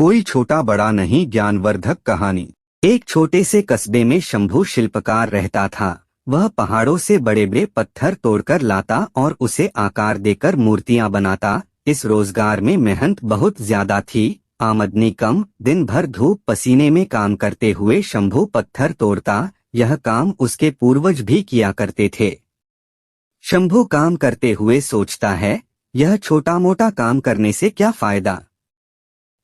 कोई छोटा बड़ा नहीं, ज्ञानवर्धक कहानी। एक छोटे से कस्बे में शंभू शिल्पकार रहता था। वह पहाड़ों से बड़े बड़े पत्थर तोड़कर लाता और उसे आकार देकर मूर्तियां बनाता। इस रोजगार में मेहनत बहुत ज्यादा थी, आमदनी कम। दिन भर धूप पसीने में काम करते हुए शंभू पत्थर तोड़ता। यह काम उसके पूर्वज भी किया करते थे। शंभू काम करते हुए सोचता है, यह छोटा मोटा काम करने से क्या फायदा।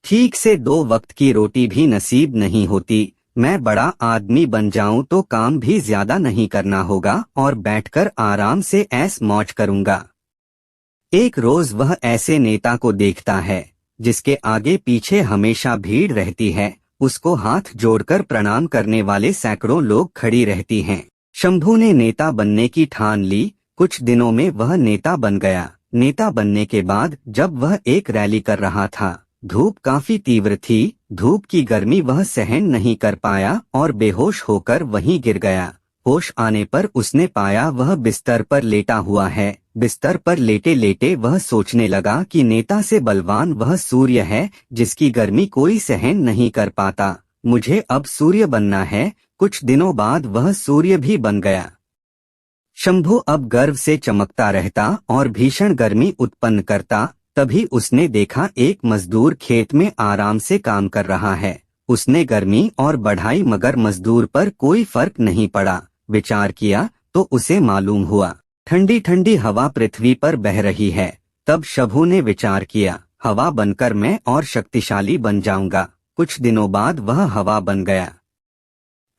ठीक से 2 वक्त की रोटी भी नसीब नहीं होती। मैं बड़ा आदमी बन जाऊं तो काम भी ज्यादा नहीं करना होगा और बैठकर आराम से ऐश मौज करूंगा। एक रोज वह ऐसे नेता को देखता है जिसके आगे पीछे हमेशा भीड़ रहती है। उसको हाथ जोड़कर प्रणाम करने वाले सैकड़ों लोग खड़ी रहती हैं। शंभू ने नेता बनने की ठान ली। कुछ दिनों में वह नेता बन गया। नेता बनने के बाद जब वह एक रैली कर रहा था, धूप काफी तीव्र थी। धूप की गर्मी वह सहन नहीं कर पाया और बेहोश होकर वहीं गिर गया। होश आने पर उसने पाया वह बिस्तर पर लेटा हुआ है। बिस्तर पर लेटे लेटे वह सोचने लगा कि नेता से बलवान वह सूर्य है जिसकी गर्मी कोई सहन नहीं कर पाता। मुझे अब सूर्य बनना है। कुछ दिनों बाद वह सूर्य भी बन गया। शंभू अब गर्व से चमकता रहता और भीषण गर्मी उत्पन्न करता। तभी उसने देखा एक मजदूर खेत में आराम से काम कर रहा है। उसने गर्मी और बढ़ाई मगर मजदूर पर कोई फर्क नहीं पड़ा। विचार किया तो उसे मालूम हुआ ठंडी ठंडी हवा पृथ्वी पर बह रही है। तब शंभू ने विचार किया, हवा बनकर मैं और शक्तिशाली बन जाऊंगा। कुछ दिनों बाद वह हवा बन गया।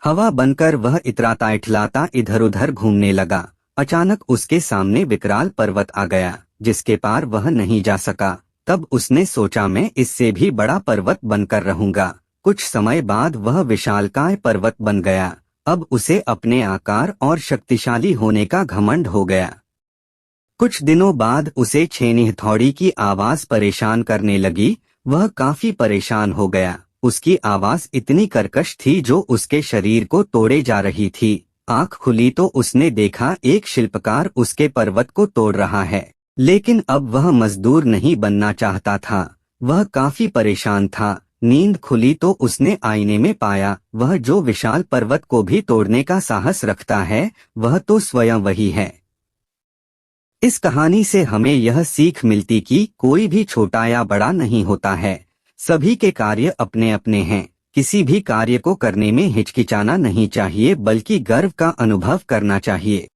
हवा बनकर वह इतराता इठलाता इधर उधर घूमने लगा। अचानक उसके सामने विकराल पर्वत आ गया जिसके पार वह नहीं जा सका। तब उसने सोचा, मैं इससे भी बड़ा पर्वत बनकर रहूंगा। कुछ समय बाद वह विशालकाय पर्वत बन गया। अब उसे अपने आकार और शक्तिशाली होने का घमंड हो गया। कुछ दिनों बाद उसे छेनी हथौड़ी की आवाज परेशान करने लगी। वह काफी परेशान हो गया। उसकी आवाज इतनी कर्कश थी जो उसके शरीर को तोड़े जा रही थी। आंख खुली तो उसने देखा एक शिल्पकार उसके पर्वत को तोड़ रहा है। लेकिन अब वह मजदूर नहीं बनना चाहता था। वह काफी परेशान था। नींद खुली तो उसने आईने में पाया, वह जो विशाल पर्वत को भी तोड़ने का साहस रखता है वह तो स्वयं वही है। इस कहानी से हमें यह सीख मिलती कि कोई भी छोटा या बड़ा नहीं होता है। सभी के कार्य अपने अपने हैं। किसी भी कार्य को करने में हिचकिचाना नहीं चाहिए बल्कि गर्व का अनुभव करना चाहिए।